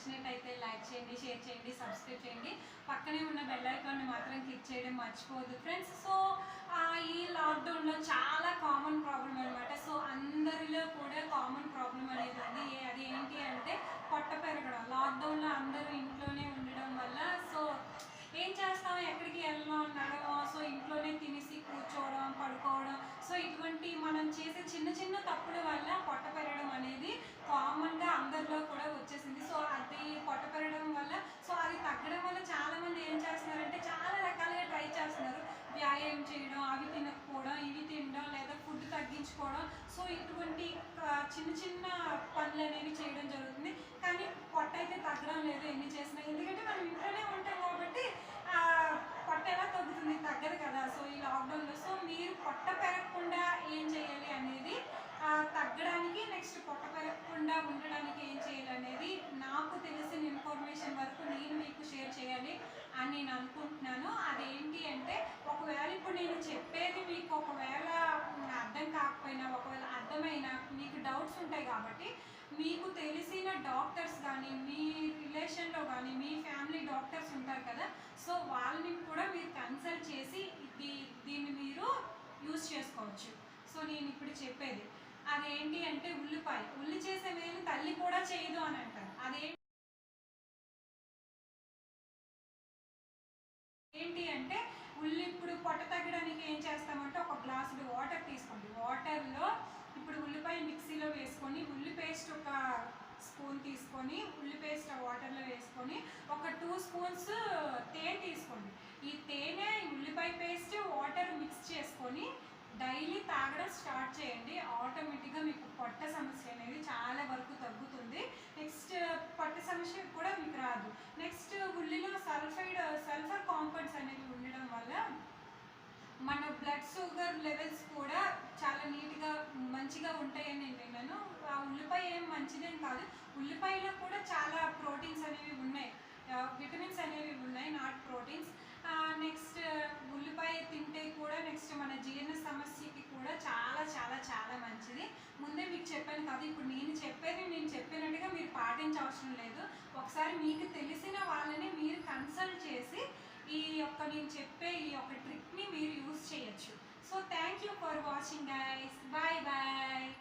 నచ్చినట్టయితే లైక్ చేయండి, షేర్ చేయండి, సబ్స్క్రైబ్ చేయండి. పక్కనే ఉన్న బెల్ ఐకాన్ని మాత్రం క్లిక్ చేయడం మర్చిపోవద్దు ఫ్రెండ్స్. సో ఈ లాక్డౌన్లో చాలా కామన్ ప్రాబ్లం అనమాట. సో అందరిలో కూడా కామన్ ప్రాబ్లం అనేది ఉంది. అది ఏంటి అంటే పొట్ట పెరగడం. లాక్డౌన్లో అందరూ ఇంట్లోనే ఉండడం వల్ల సో ఏం చేస్తాం, ఎక్కడికి వెళ్ళడం నడవడం, సో ఇంట్లోనే తినేసి కూర్చోవడం, పడుకోవడం, సో ఇటువంటి మనం చేసే చిన్న చిన్న తప్పుల వల్ల పొట్ట పెరగడం అనేది కామన్గా అందరిలో కూడా వచ్చేసింది. సో అది పొట్ట పెరగడం వల్ల సో అది తగ్గడం వల్ల చాలామంది ఏం చేస్తున్నారంటే చాలా రకాలుగా ట్రై చేస్తున్నారు. వ్యాయామం చేయడం, అవి తినకపోవడం, ఇవి తినడం, లేదా ఫుడ్ తగ్గించుకోవడం, సో ఇటువంటి చిన్న చిన్న పనులు అనేవి చేయడం జరుగుతుంది. కానీ పొట్ట అయితే తగ్గడం లేదు ఎన్ని చేసినా. ఎందుకంటే మనం ఇంట్లోనే ఉంటాం కాబట్టి పొట్ట ఎలా తగ్గుతుంది, తగ్గదు కదా. సో ఈ లాక్డౌన్లో సో మీరు పొట్ట పెరగకుండా ఏం చేయాలి అనేది, తగ్గడానికి నెక్స్ట్ పొట్ట పెరగకుండా ఉండడానికి ఏం చేయాలి అనేది నాకు తెలిసిన ఇన్ఫర్మేషన్ వరకు నేను మీకు షేర్ చేయాలి అని నేను అనుకుంటున్నాను. అదేంటి అంటే ఒకవేళ ఇప్పుడు నేను చెప్పేది మీకు ఒకవేళ అర్థం కాకపోయినా, ఒకవేళ అర్థమైనా మీకు డౌట్స్ ఉంటాయి కాబట్టి మీకు తెలిసిన డాక్టర్స్ కానీ, మీ రిలేషన్లో కానీ, మీ ఫ్యామిలీ డాక్టర్స్ ఉంటారు కదా, సో వాళ్ళని కూడా మీరు కన్సల్ట్ చేసి దీన్ని మీరు యూజ్ చేసుకోవచ్చు. సో నేను ఇప్పుడు చెప్పేది అదేంటి అంటే ఉల్లిపాయ. ఉల్లి చేసే మేలు తల్లి కూడా చేయదు అని అంటారు. ఏంటి అంటే ఉల్లి ఇప్పుడు పొట్ట తగ్గడానికి ఏం చేస్తామంటే ఒక గ్లాసుడు వాటర్ తీసుకోండి. వాటర్లో ఇప్పుడు ఉల్లిపాయ మిక్సీలో వేసుకొని ఉల్లి పేస్ట్ ఒక స్పూన్ తీసుకొని ఉల్లి పేస్ట్ వాటర్లో వేసుకొని ఒక 2 స్పూన్స్ తేనె తీసుకోండి. ఈ తేనె ఉల్లిపాయ పేస్ట్ వాటర్ మిక్స్ చేసుకొని డైలీ తాగడం స్టార్ట్ చేయండి. ఆటోమేటిక్గా మీకు పొట్ట సమస్య అనేది చాలా వరకు తగ్గుతుంది. నెక్స్ట్ పొట్ట సమస్య కూడా మీకు రాదు. నెక్స్ట్ ఉల్లిలో సల్ఫర్ కాంపౌండ్స్ అనేవి ఉండడం వల్ల మన బ్లడ్ షుగర్ లెవెల్స్ కూడా చాలా నీట్గా మంచిగా ఉంటాయని నేను విన్నాను. ఆ ఉల్లిపాయ ఏం మంచిదేం కాదు. ఉల్లిపాయలో కూడా చాలా ప్రోటీన్స్ అనేవి ఉన్నాయి, విటమిన్స్ అనేవి ఉన్నాయి, నాట్ ప్రోటీన్స్. నెక్స్ట్ ఉల్లిపాయ తింటే కూడా నెక్స్ట్ మన జీర్ణ సమస్యకి కూడా చాలా చాలా చాలా మంచిది. ముందే మీకు చెప్పాను కదా, ఇప్పుడు నేను చెప్పినట్టుగా మీరు పాటించవసరం లేదు. ఒకసారి మీకు తెలిసిన వాళ్ళని మీరు కన్సల్ట్ చేసి నేను చెప్పే ఈ యొక్క ట్రిక్ని మీరు యూజ్ చేయొచ్చు. So thank you for watching guys. Bye bye.